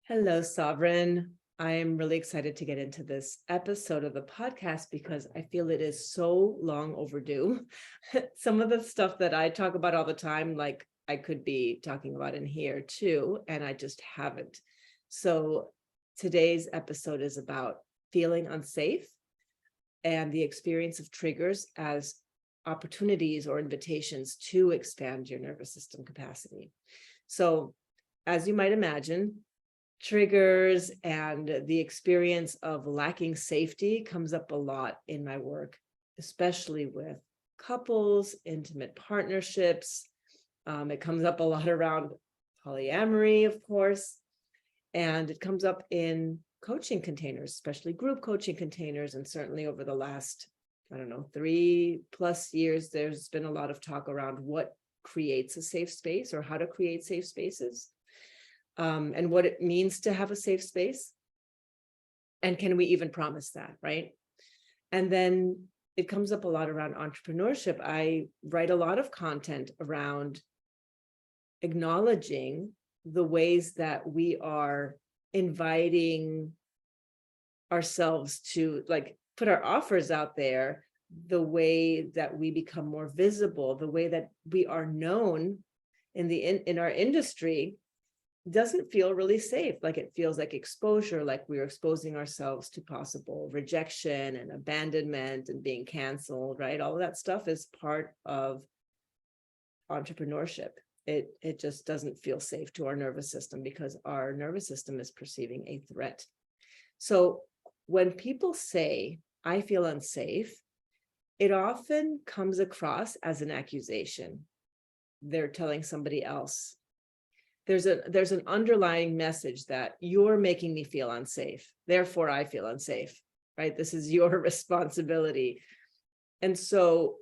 Hello, Sovereign. I am really excited to get into this episode of the podcast because I feel it is so long overdue. Some of the stuff that I talk about all the time, like I could be talking about in here too, and I just haven't. So today's episode is about feeling unsafe and the experience of triggers as opportunities or invitations to expand your nervous system capacity. So, as you might imagine, triggers and the experience of lacking safety comes up a lot in my work, especially with couples, intimate partnerships. It comes up a lot around polyamory, of course, and it comes up in coaching containers, especially group coaching containers. And certainly over the last, 3+ years, there's been a lot of talk around what creates a safe space or how to create safe spaces. And what it means to have a safe space. And can we even promise that, right? And then it comes up a lot around entrepreneurship. I write a lot of content around acknowledging the ways that we are inviting ourselves to put our offers out there, the way that we become more visible, the way that we are known in our industry doesn't feel really safe. Like it feels like exposure, like we're exposing ourselves to possible rejection and abandonment and being canceled, right? All of that stuff is part of entrepreneurship. It just doesn't feel safe to our nervous system because our nervous system is perceiving a threat. So when people say, I feel unsafe, it often comes across as an accusation. They're telling somebody else. There's an underlying message that you're making me feel unsafe, therefore I feel unsafe, right? This is your responsibility. And so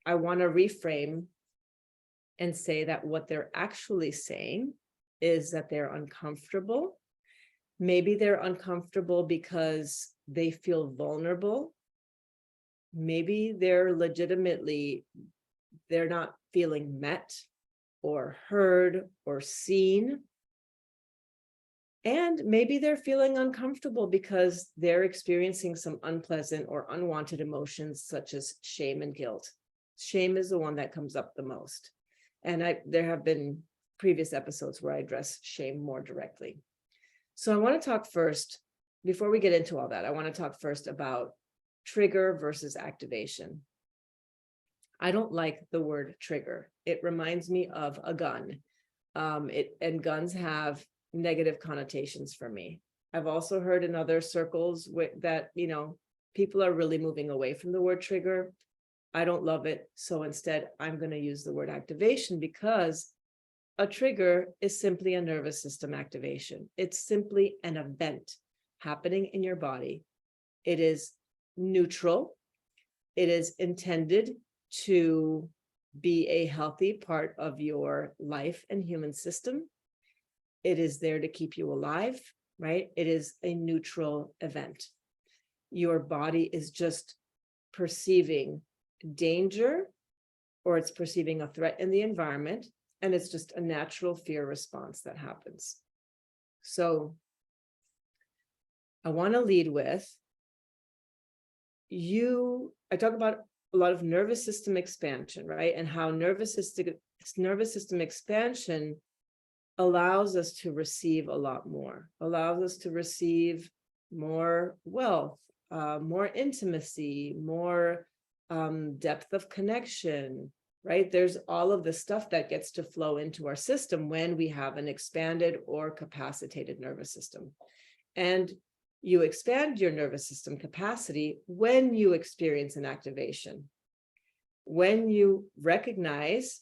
I want to reframe and say that what they're actually saying is that they're uncomfortable. Maybe they're uncomfortable because they feel vulnerable. Maybe they're not feeling met or heard or seen. And maybe they're feeling uncomfortable because they're experiencing some unpleasant or unwanted emotions such as shame and guilt. Shame is the one that comes up the most. And there have been previous episodes where I address shame more directly. So I want to talk first, before we get into all that, I want to talk first about trigger versus activation. I don't like the word trigger. It reminds me of a gun. And guns have negative connotations for me. I've also heard in other circles that, people are really moving away from the word trigger. I don't love it. So instead, I'm going to use the word activation because a trigger is simply a nervous system activation. It's simply an event happening in your body. It is neutral. It is intended to be a healthy part of your life and human system. It is there to keep you alive, right? It is a neutral event. Your body is just perceiving danger, or it's perceiving a threat in the environment, and it's just a natural fear response that happens. So I want to lead with I talk about a lot of nervous system expansion, right? And how nervous system expansion allows us to receive a lot more, allows us to receive more wealth, more intimacy, more depth of connection, right? There's all of the stuff that gets to flow into our system when we have an expanded or capacitated nervous system. And you expand your nervous system capacity when you experience an activation. When you recognize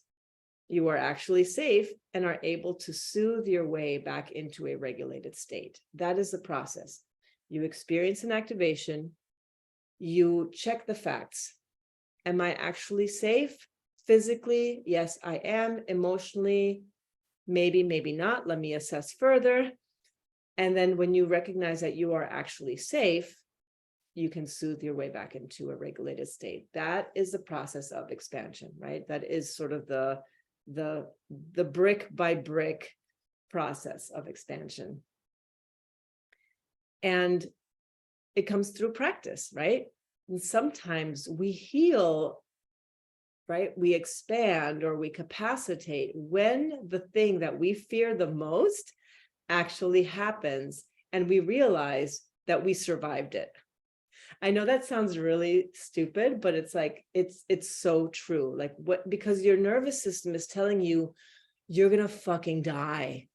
you are actually safe and are able to soothe your way back into a regulated state. That is the process. You experience an activation, you check the facts. Am I actually safe? Physically, yes, I am. Emotionally, maybe, maybe not. Let me assess further. And then when you recognize that you are actually safe, you can soothe your way back into a regulated state. That is the process of expansion, right? That is sort of the brick by brick process of expansion. And it comes through practice, right? And sometimes we heal, right? We expand or we capacitate when the thing that we fear the most actually happens and we realize that we survived it. I know that sounds really stupid, but it's like, it's so true. Like what, because your nervous system is telling you, you're going to fucking die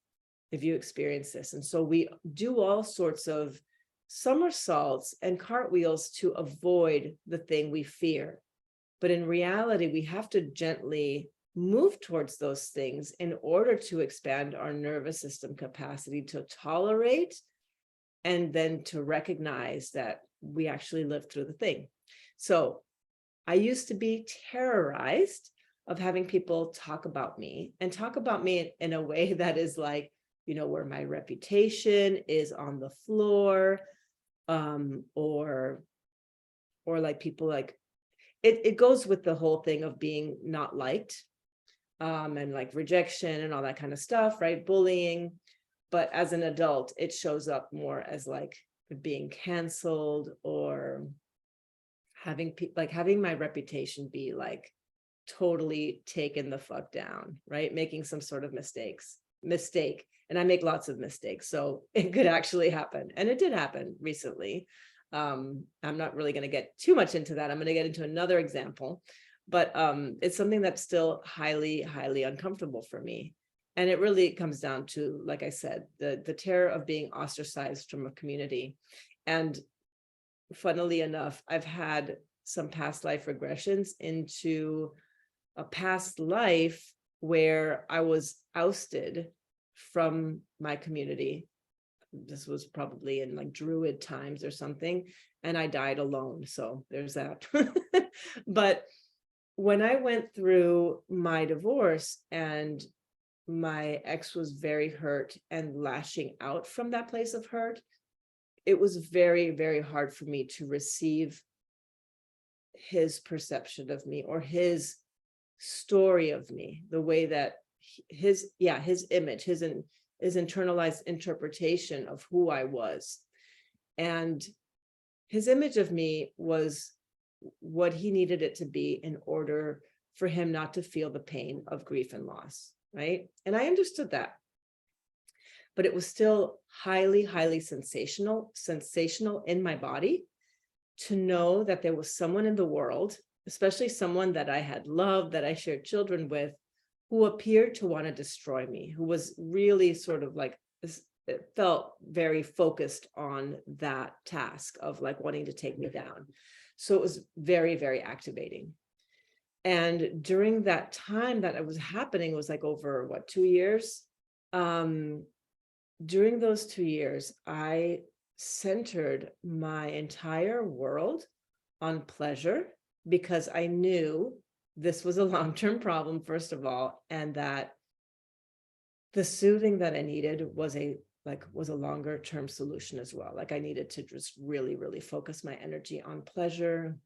if you experience this. And so we do all sorts of somersaults and cartwheels to avoid the thing we fear. But in reality, we have to gently move towards those things in order to expand our nervous system capacity to tolerate and then to recognize that we actually lived through the thing. So I used to be terrorized of having people talk about me in a way that is like, you know, where my reputation is on the floor, or like people like, it goes with the whole thing of being not liked, and like rejection and all that kind of stuff, right? Bullying. But as an adult, it shows up more as like being canceled or having my reputation be like totally taken the fuck down, right? Making some sort of mistake. And I make lots of mistakes. So it could actually happen. And it did happen recently. I'm not really going to get too much into that. I'm going to get into another example, but it's something that's still highly, highly uncomfortable for me. And it really comes down to, like I said, the terror of being ostracized from a community. And funnily enough, I've had some past life regressions into a past life where I was ousted from my community. This was probably in like Druid times or something, and I died alone. So there's that. But when I went through my divorce and my ex was very hurt and lashing out from that place of hurt, it was very, very hard for me to receive his perception of me or his story of me, the way that his image, his internalized interpretation of who I was. And his image of me was what he needed it to be in order for him not to feel the pain of grief and loss, right? And I understood that. But it was still highly, highly sensational in my body to know that there was someone in the world, especially someone that I had loved, that I shared children with, who appeared to want to destroy me, who was really sort of like, it felt very focused on that task of like wanting to take me down. So it was very, very activating. And during that time that it was happening, it was like over 2 years. During those 2 years, I centered my entire world on pleasure because I knew this was a long-term problem, first of all, and that the soothing that I needed was a longer-term solution as well. Like I needed to just really, really focus my energy on pleasure,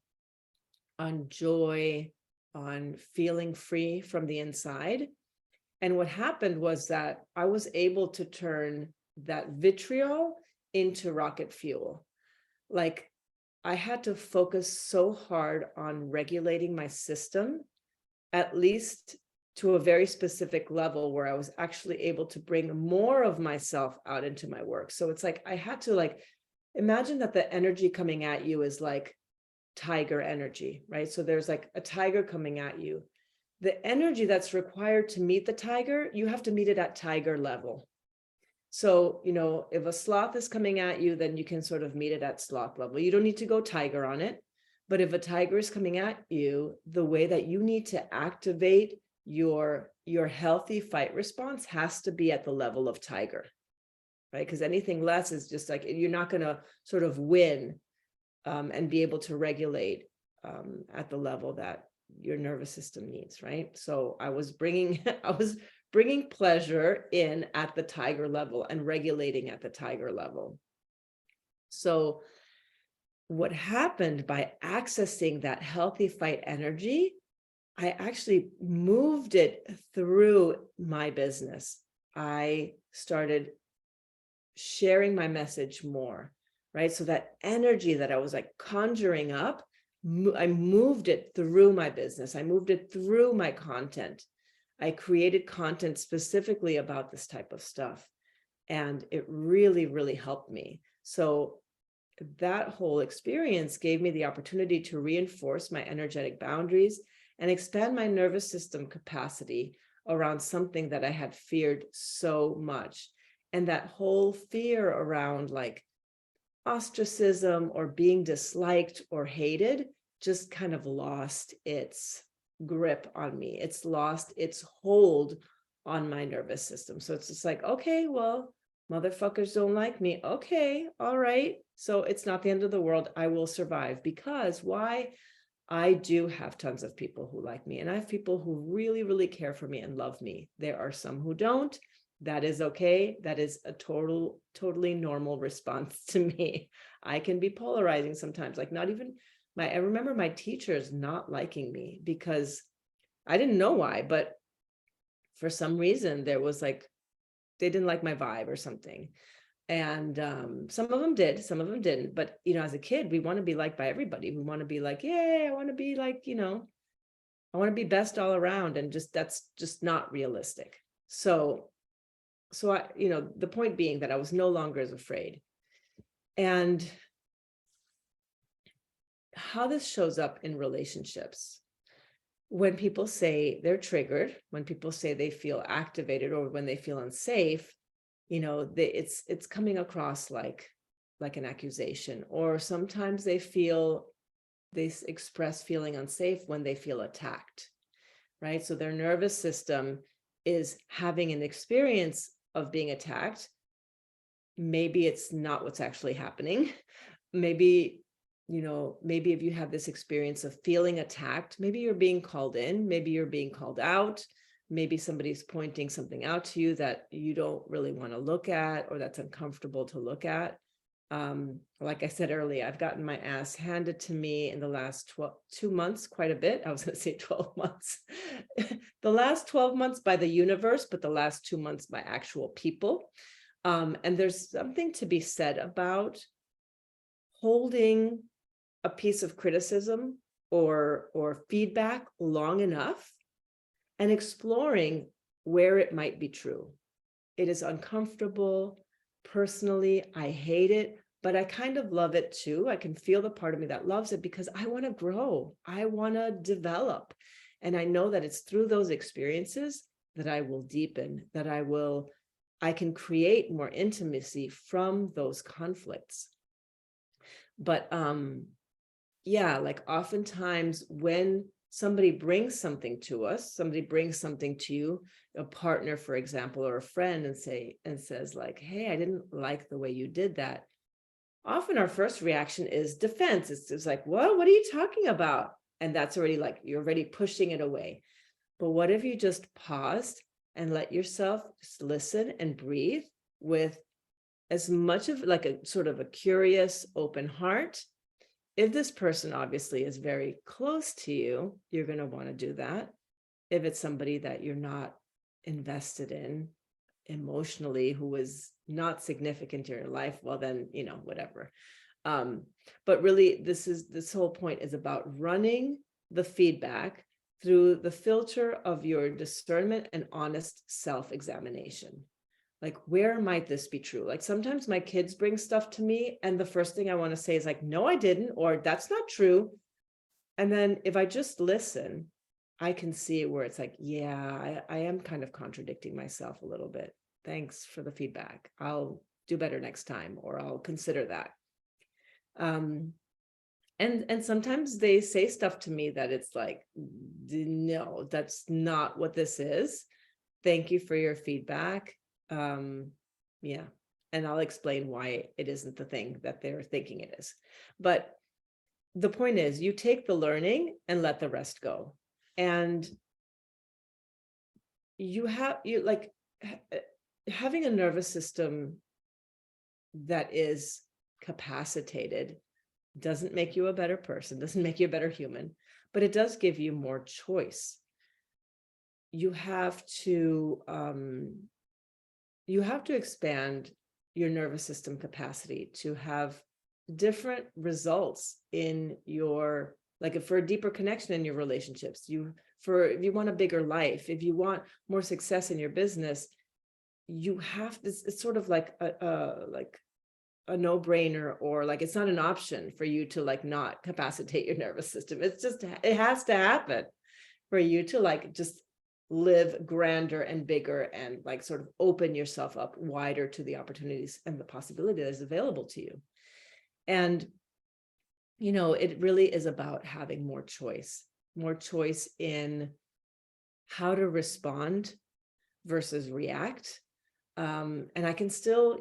on joy, on feeling free from the inside. And what happened was that I was able to turn that vitriol into rocket fuel. Like I had to focus so hard on regulating my system, at least to a very specific level where I was actually able to bring more of myself out into my work. So it's like, I had to like, imagine that the energy coming at you is like tiger energy, right? So there's like a tiger coming at you. The energy that's required to meet the tiger, you have to meet it at tiger level. So, you know, if a sloth is coming at you, then you can sort of meet it at sloth level. You don't need to go tiger on it. But if a tiger is coming at you, the way that you need to activate your healthy fight response has to be at the level of tiger, right? Because anything less is just like, you're not going to sort of win and be able to regulate at the level that your nervous system needs, right? So I was bringing pleasure in at the tiger level and regulating at the tiger level. So what happened by accessing that healthy fight energy, I actually moved it through my business. I started sharing my message more. right? So that energy that I was like conjuring up, I moved it through my business. I moved it through my content. I created content specifically about this type of stuff. And it really, really helped me. So that whole experience gave me the opportunity to reinforce my energetic boundaries and expand my nervous system capacity around something that I had feared so much. And that whole fear around like ostracism or being disliked or hated just kind of lost its grip on me. It's lost its hold on my nervous system. So it's just like, okay, well, motherfuckers don't like me. Okay, all right. So it's not the end of the world. I will survive. Because why? I do have tons of people who like me, and I have people who really, really care for me and love me. There are some who don't. That is okay. That is a totally normal response to me. I can be polarizing sometimes, like not even I remember my teachers not liking me because I didn't know why, but for some reason there was like, they didn't like my vibe or something. And some of them did, some of them didn't. But, as a kid, we want to be liked by everybody. We want to be like, yeah, I want to be like, I want to be best all around. And that's just not realistic. So I, the point being that I was no longer as afraid. And how this shows up in relationships, when people say they're triggered, when people say they feel activated, or when they feel unsafe, it's coming across like an accusation. Or sometimes they express feeling unsafe when they feel attacked, right? So their nervous system is having an experience of being attacked. Maybe it's not what's actually happening. Maybe if you have this experience of feeling attacked, maybe you're being called in, maybe you're being called out, maybe somebody's pointing something out to you that you don't really want to look at, or that's uncomfortable to look at. Like I said earlier, I've gotten my ass handed to me in the last 2 months, quite a bit. I was going to say 12 months. The last 12 months by the universe, but the last 2 months by actual people. And there's something to be said about holding a piece of criticism or feedback long enough and exploring where it might be true. It is uncomfortable. Personally, I hate it, but I kind of love it too. I can feel the part of me that loves it because I want to grow. I want to develop. And I know that it's through those experiences that I will deepen, that I can create more intimacy from those conflicts. But yeah, like oftentimes when somebody brings something to us, somebody brings something to you, a partner, for example, or a friend, and says like, hey, I didn't like the way you did that. Often our first reaction is defense. It's like, what are you talking about? And that's already like, you're already pushing it away. But what if you just paused and let yourself just listen and breathe with as much of like a sort of a curious, open heart? If this person obviously is very close to you, you're going to want to do that. If it's somebody that you're not invested in emotionally, who is not significant in your life, well, then, whatever. But really, this whole point is about running the feedback through the filter of your discernment and honest self-examination. Like, where might this be true? Like sometimes my kids bring stuff to me and the first thing I want to say is like, no, I didn't, or that's not true. And then if I just listen, I can see where it's like, yeah, I am kind of contradicting myself a little bit. Thanks for the feedback. I'll do better next time, or I'll consider that. And sometimes they say stuff to me that it's like, no, that's not what this is. Thank you for your feedback. Yeah. And I'll explain why it isn't the thing that they're thinking it is. But the point is, you take the learning and let the rest go. And having a nervous system that is capacitated doesn't make you a better person, doesn't make you a better human, but it does give you more choice. You have to expand your nervous system capacity to have different results in your, like for a deeper connection in your relationships, if you want a bigger life, if you want more success in your business, you have this, it's sort of like a no-brainer, or like it's not an option for you to like not capacitate your nervous system. It's just, it has to happen for you to like just live grander and bigger and like sort of open yourself up wider to the opportunities and the possibility that is available to you. And it really is about having more choice in how to respond versus react. And I can still,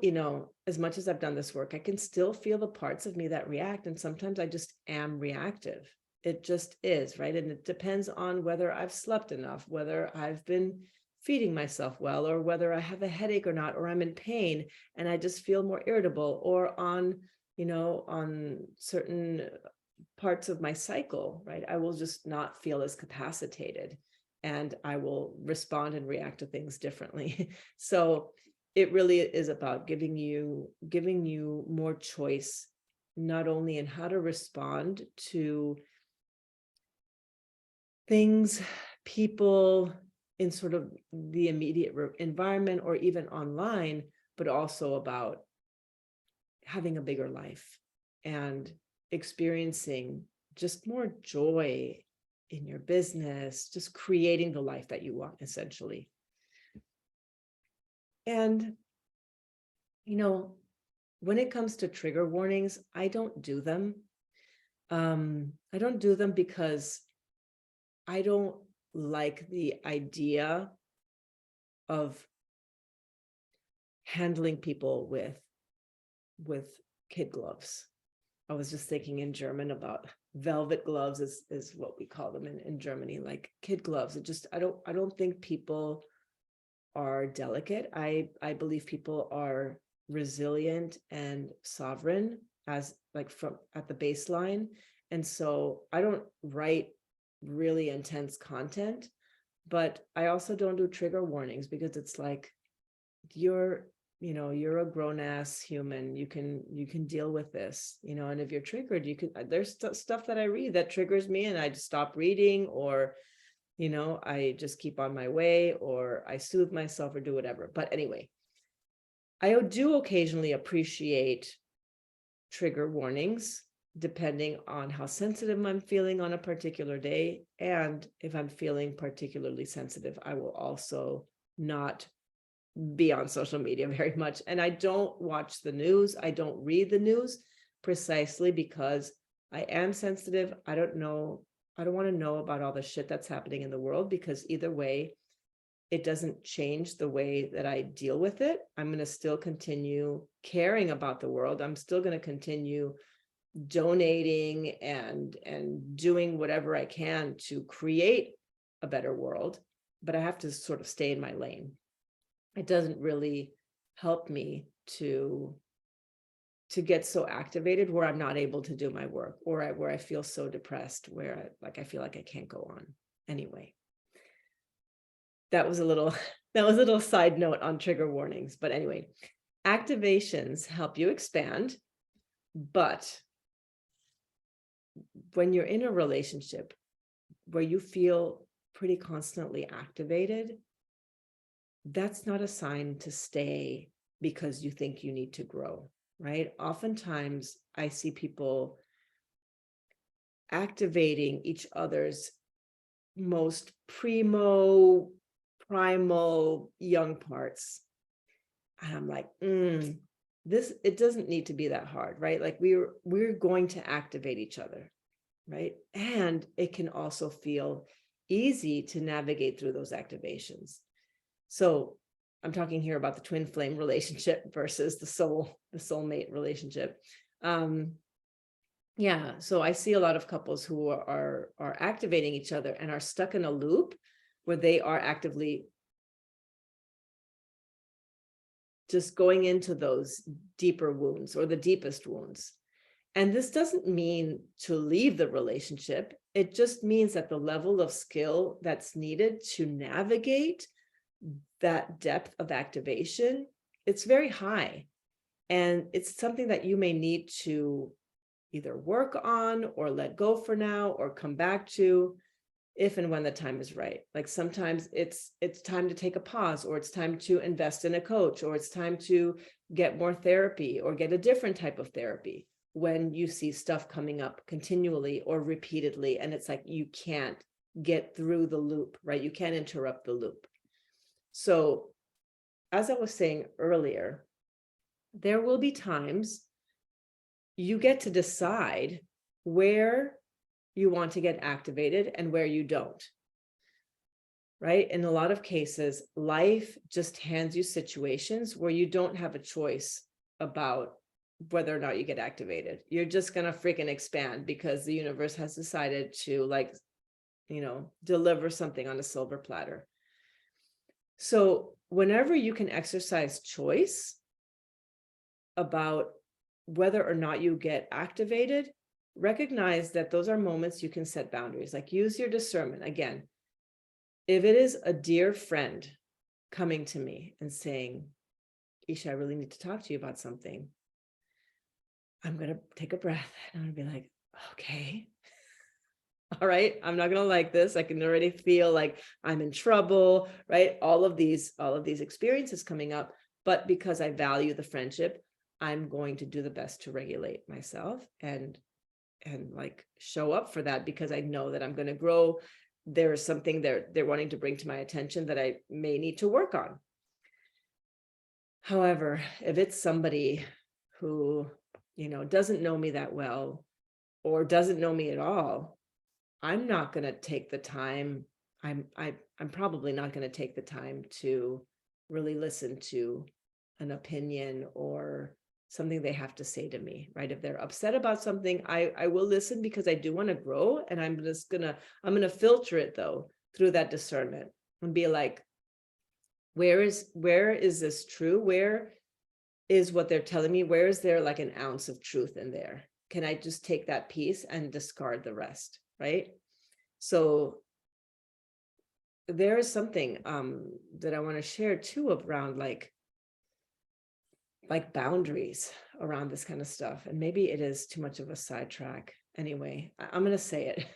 as much as I've done this work, I can still feel the parts of me that react. And sometimes I just am reactive. It just is, right? And it depends on whether I've slept enough, whether I've been feeding myself well, or whether I have a headache or not, or I'm in pain and I just feel more irritable, or on certain parts of my cycle, right? I will just not feel as capacitated and I will respond and react to things differently. So it really is about giving you more choice, not only in how to respond to things, people in sort of the immediate environment or even online, but also about having a bigger life and experiencing just more joy in your business, just creating the life that you want, essentially. And, when it comes to trigger warnings, I don't do them. I don't do them because I don't like the idea of handling people with kid gloves. I was just thinking in German about velvet gloves is what we call them in Germany, like kid gloves. I don't think people are delicate. I believe people are resilient and sovereign as like from at the baseline. And so I don't write really intense content, but I also don't do trigger warnings because it's like you're a grown-ass human. You can deal with this, and if you're triggered, there's stuff that I read that triggers me and I just stop reading, or I just keep on my way, or I soothe myself or do whatever. But anyway, I do occasionally appreciate trigger warnings depending on how sensitive I'm feeling on a particular day. And if I'm feeling particularly sensitive, I will also not be on social media very much. And I don't watch the news. I don't read the news precisely because I am sensitive. I don't want to know about all the shit that's happening in the world, because either way, it doesn't change the way that I deal with it. I'm going to still continue caring about the world. I'm still going to continue donating and doing whatever I can to create a better world, but I have to sort of stay in my lane. It doesn't really help me to get so activated where I'm not able to do my work, or where I feel so depressed, where I feel like I can't go on. Anyway, that was a little side note on trigger warnings. But anyway, activations help you expand, but when you're in a relationship where you feel pretty constantly activated, that's not a sign to stay because you think you need to grow, right? Oftentimes I see people activating each other's most primal young parts. And I'm like, it doesn't need to be that hard, right? Like we're going to activate each other, right? And it can also feel easy to navigate through those activations. So I'm talking here about the twin flame relationship versus the soulmate relationship. So I see a lot of couples who are activating each other and are stuck in a loop where they are actively just going into those deeper wounds or the deepest wounds. And this doesn't mean to leave the relationship. It just means that the level of skill that's needed to navigate that depth of activation, it's very high. And it's something that you may need to either work on or let go for now or come back to if and when the time is right. Like sometimes it's time to take a pause, or it's time to invest in a coach, or it's time to get more therapy or get a different type of therapy when you see stuff coming up continually or repeatedly. And it's like, you can't get through the loop, right? You can't interrupt the loop. So as I was saying earlier, there will be times you get to decide where you want to get activated and where you don't, right? In a lot of cases, life just hands you situations where you don't have a choice about whether or not you get activated. You're just going to freaking expand because the universe has decided to, like, deliver something on a silver platter. So whenever you can exercise choice about whether or not you get activated, recognize that those are moments you can set boundaries. Like, use your discernment. Again, if it is a dear friend coming to me and saying, Isha, I really need to talk to you about something, I'm going to take a breath and I'm going to be like, okay, all right, I'm not going to like this. I can already feel like I'm in trouble, right? All of these experiences coming up, but because I value the friendship, I'm going to do the best to regulate myself and like show up for that, because I know that I'm going to grow. There is something they're wanting to bring to my attention that I may need to work on. However, if it's somebody who, doesn't know me that well or doesn't know me at all, I'm not going to take the time. I'm probably not going to take the time to really listen to an opinion or something they have to say to me, right? If they're upset about something, I will listen because I do want to grow, and I'm going to filter it though through that discernment and be like, where is this true? Where is what they're telling me? Where is there like an ounce of truth in there? Can I just take that piece and discard the rest, right? So there is something that I want to share too around like boundaries around this kind of stuff. And maybe it is too much of a sidetrack. Anyway, I'm going to say it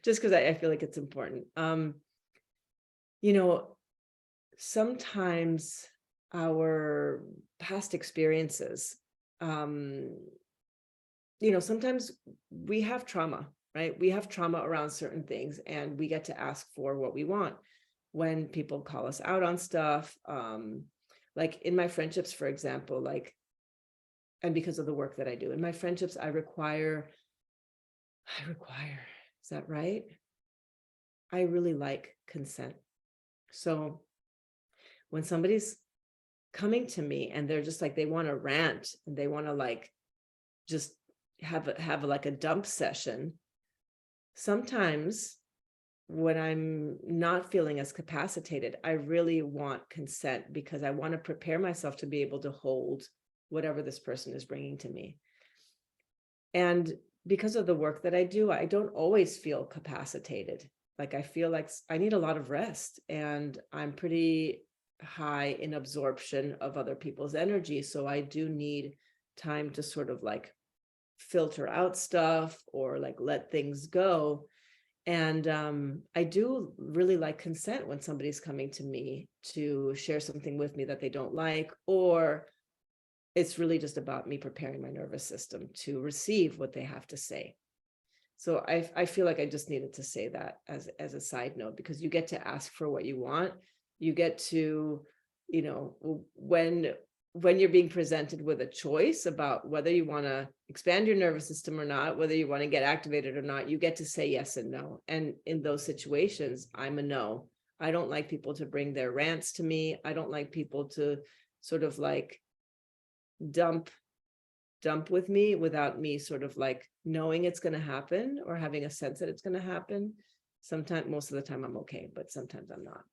just because I feel like it's important. Sometimes our past experiences, sometimes we have trauma, right? We have trauma around certain things, and we get to ask for what we want when people call us out on stuff. Like in my friendships, for example, like, and because of the work that I do in my friendships, I require, is that right? I really like consent. So when somebody's coming to me and they're just like, they want to rant and they want to like, just have like a dump session, sometimes when I'm not feeling as capacitated, I really want consent because I want to prepare myself to be able to hold whatever this person is bringing to me. And because of the work that I do, I don't always feel capacitated. Like I feel like I need a lot of rest, and I'm pretty high in absorption of other people's energy. So I do need time to sort of like filter out stuff or like let things go. And I do really like consent when somebody's coming to me to share something with me that they don't like, or it's really just about me preparing my nervous system to receive what they have to say. So I feel like I just needed to say that as a side note, because you get to ask for what you want. You get to, when you're being presented with a choice about whether you want to expand your nervous system or not, whether you want to get activated or not, you get to say yes and no. And in those situations, I'm a no. I don't like people to bring their rants to me. I don't like people to sort of like dump with me without me sort of like knowing it's going to happen or having a sense that it's going to happen. Sometimes, most of the time I'm okay, but sometimes I'm not.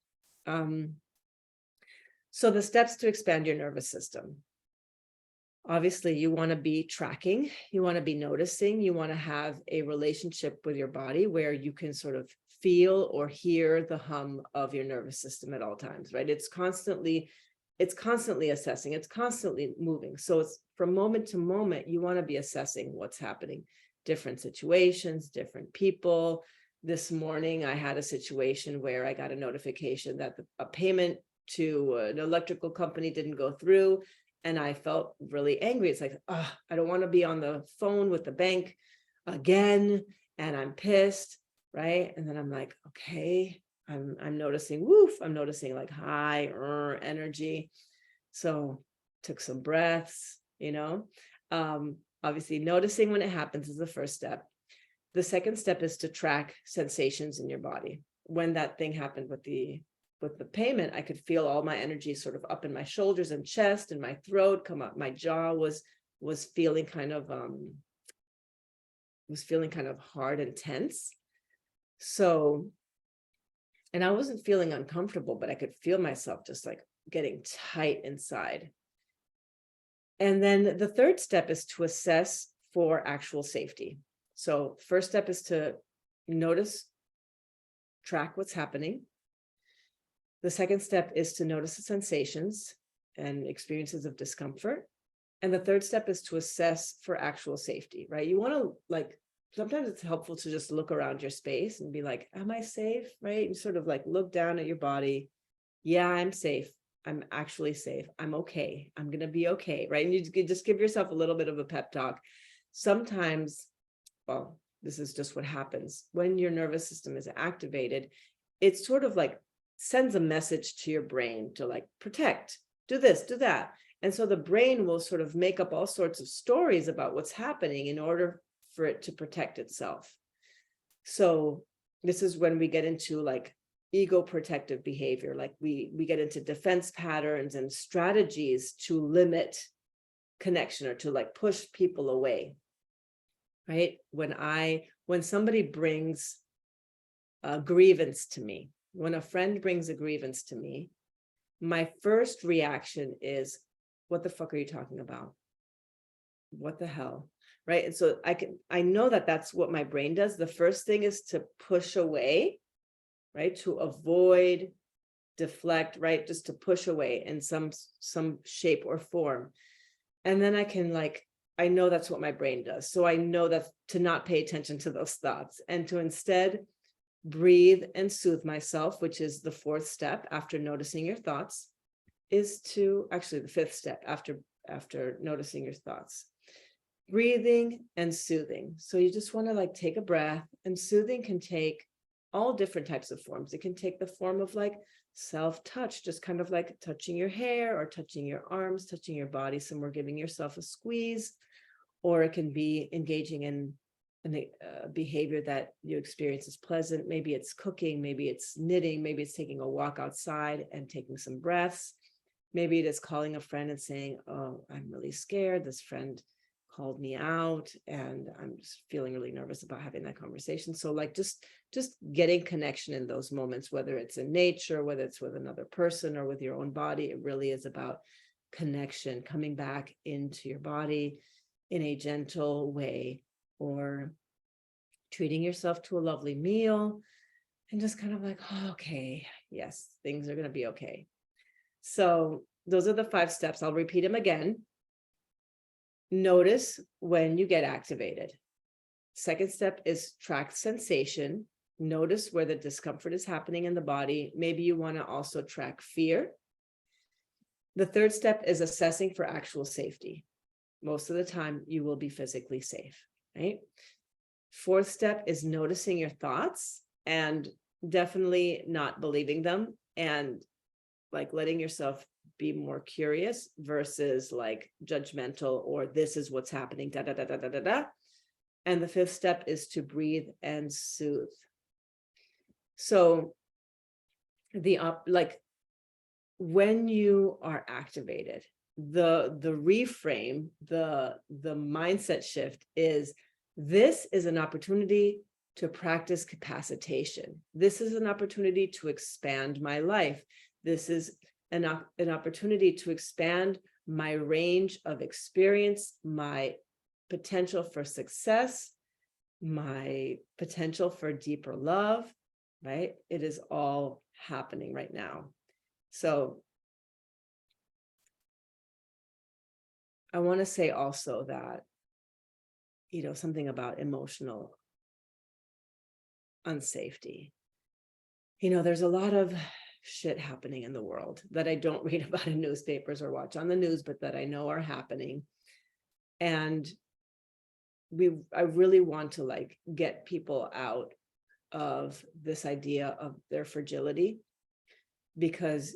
So the steps to expand your nervous system. Obviously, you want to be tracking, you want to be noticing, you want to have a relationship with your body where you can sort of feel or hear the hum of your nervous system at all times, right? It's constantly it's constantly assessing, it's constantly moving. So it's from moment to moment, you want to be assessing what's happening, different situations, different people. This morning, I had a situation where I got a notification that a payment to an electrical company didn't go through. And I felt really angry. It's like, oh, I don't want to be on the phone with the bank again. And I'm pissed, right? And then I'm like, okay, I'm noticing, I'm noticing like high energy. So took some breaths, obviously noticing when it happens is the first step. The second step is to track sensations in your body. When that thing happened with the payment, I could feel all my energy sort of up in my shoulders and chest and my throat come up. My jaw was feeling kind of hard and tense. So, and I wasn't feeling uncomfortable, but I could feel myself just like getting tight inside. And then the third step is to assess for actual safety. So first step is to notice, track what's happening. The second step is to notice the sensations and experiences of discomfort. And the third step is to assess for actual safety, right? You want to sometimes it's helpful to just look around your space and be like, am I safe? Right? And sort of like look down at your body. Yeah, I'm safe. I'm actually safe. I'm okay. I'm going to be okay. Right. And you just give yourself a little bit of a pep talk. Sometimes, well, this is just what happens when your nervous system is activated. It sort of like sends a message to your brain to like protect, do this, do that. And so the brain will sort of make up all sorts of stories about what's happening in order for it to protect itself. So this is when we get into like ego protective behavior, like we get into defense patterns and strategies to limit connection or to like push people away. Right? When somebody brings a grievance to me, when a friend brings a grievance to me, my first reaction is, what the fuck are you talking about? What the hell? Right? And so I know that that's what my brain does. The first thing is to push away, right? To avoid, deflect, right? Just to push away in some shape or form. And then I know that's what my brain does. So I know that to not pay attention to those thoughts and to instead breathe and soothe myself, which is the fourth step after noticing your thoughts, is to actually the fifth step after noticing your thoughts. Breathing and soothing. So you just want to like take a breath, and soothing can take all different types of forms. It can take the form of like self-touch, just kind of like touching your hair or touching your arms, touching your body somewhere, giving yourself a squeeze, or it can be engaging in a behavior that you experience as pleasant. Maybe it's cooking, maybe it's knitting, maybe it's taking a walk outside and taking some breaths. Maybe it is calling a friend and saying, oh, I'm really scared. This friend called me out and I'm just feeling really nervous about having that conversation. So like just getting connection in those moments, whether it's in nature, whether it's with another person or with your own body, it really is about connection, coming back into your body in a gentle way, or treating yourself to a lovely meal and just kind of like, oh, okay, yes, things are going to be okay. So those are the 5 steps. I'll repeat them again. Notice when you get activated. Second step is track sensation. Notice where the discomfort is happening in the body. Maybe you want to also track fear. The third step is assessing for actual safety. Most of the time, you will be physically safe, right? Fourth step is noticing your thoughts and definitely not believing them, and like letting yourself be more curious versus like judgmental or this is what's happening, da, da, da, da, da, da, da. And the fifth step is to breathe and soothe. So when you are activated, the reframe, the mindset shift is, this is an opportunity to practice capacitation. This is an opportunity to expand my life. This is an opportunity to expand my range of experience, my potential for success, my potential for deeper love, right? It is all happening right now. So I want to say also that, something about emotional unsafety. There's a lot of shit happening in the world that I don't read about in newspapers or watch on the news, but that I know are happening. And I really want to get people out of this idea of their fragility, because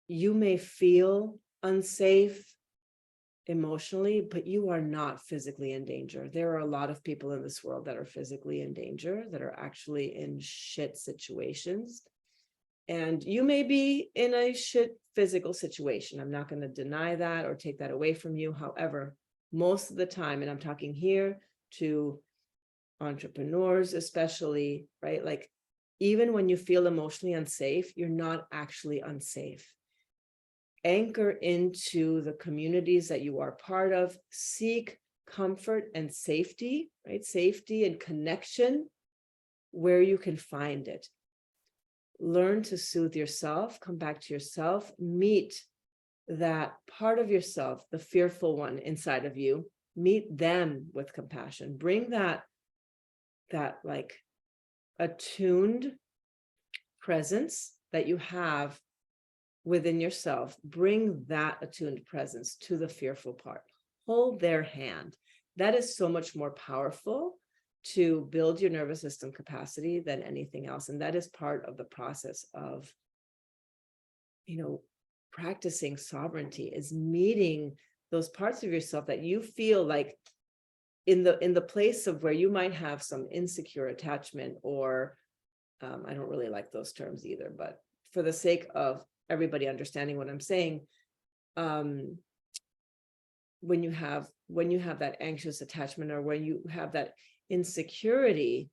you may feel unsafe emotionally, but you are not physically in danger. There are a lot of people in this world that are physically in danger, that are actually in shit situations. And you may be in a shit physical situation. I'm not going to deny that or take that away from you. However, most of the time, and I'm talking here to entrepreneurs especially, right? Even when you feel emotionally unsafe, you're not actually unsafe. Anchor into the communities that you are part of. Seek comfort and safety, right? Safety and connection where you can find it. Learn to soothe yourself, come back to yourself, meet that part of yourself, the fearful one inside of you, meet them with compassion. Bring that attuned presence that you have within yourself, bring that attuned presence to the fearful part. Hold their hand. That is so much more powerful to build your nervous system capacity than anything else. And that is part of the process of, practicing sovereignty, is meeting those parts of yourself that you feel like in the place of where you might have some insecure attachment, or I don't really like those terms either, but for the sake of everybody understanding what I'm saying, when you have that anxious attachment, or when you have that insecurity,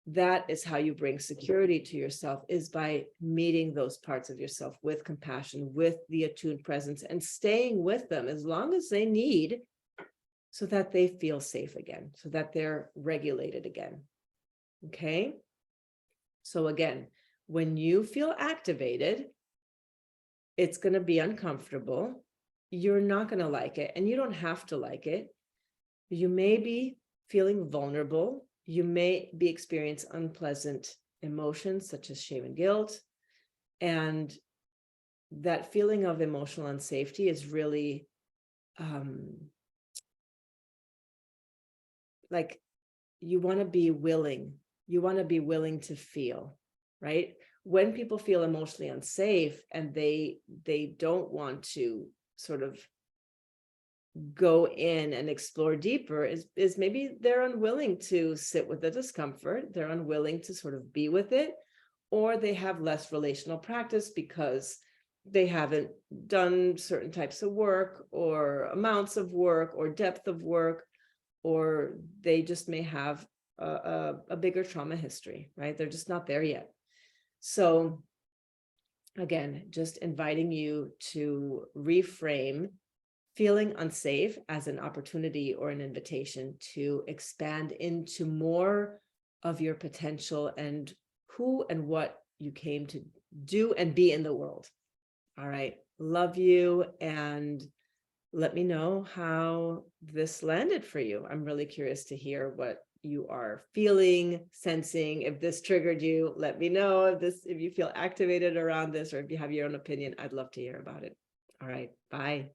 that is how you bring security to yourself, is by meeting those parts of yourself with compassion, with the attuned presence, and staying with them as long as they need, so that they feel safe again, so that they're regulated again. Okay? So again, when you feel activated, it's going to be uncomfortable. You're not going to like it, and you don't have to like it. You may be feeling vulnerable. You may be experiencing unpleasant emotions such as shame and guilt. And that feeling of emotional unsafety is really you want to be willing. You want to be willing to feel, right? When people feel emotionally unsafe and they don't want to sort of go in and explore deeper, is maybe they're unwilling to sit with the discomfort. They're unwilling to sort of be with it, or they have less relational practice because they haven't done certain types of work, or amounts of work, or depth of work, or they just may have a bigger trauma history, right? They're just not there yet. So again, just inviting you to reframe feeling unsafe as an opportunity or an invitation to expand into more of your potential and who and what you came to do and be in the world. All right. Love you. And let me know how this landed for you. I'm really curious to hear what you are feeling, sensing. If this triggered you, let me know. If you feel activated around this, or if you have your own opinion, I'd love to hear about it. All right. Bye.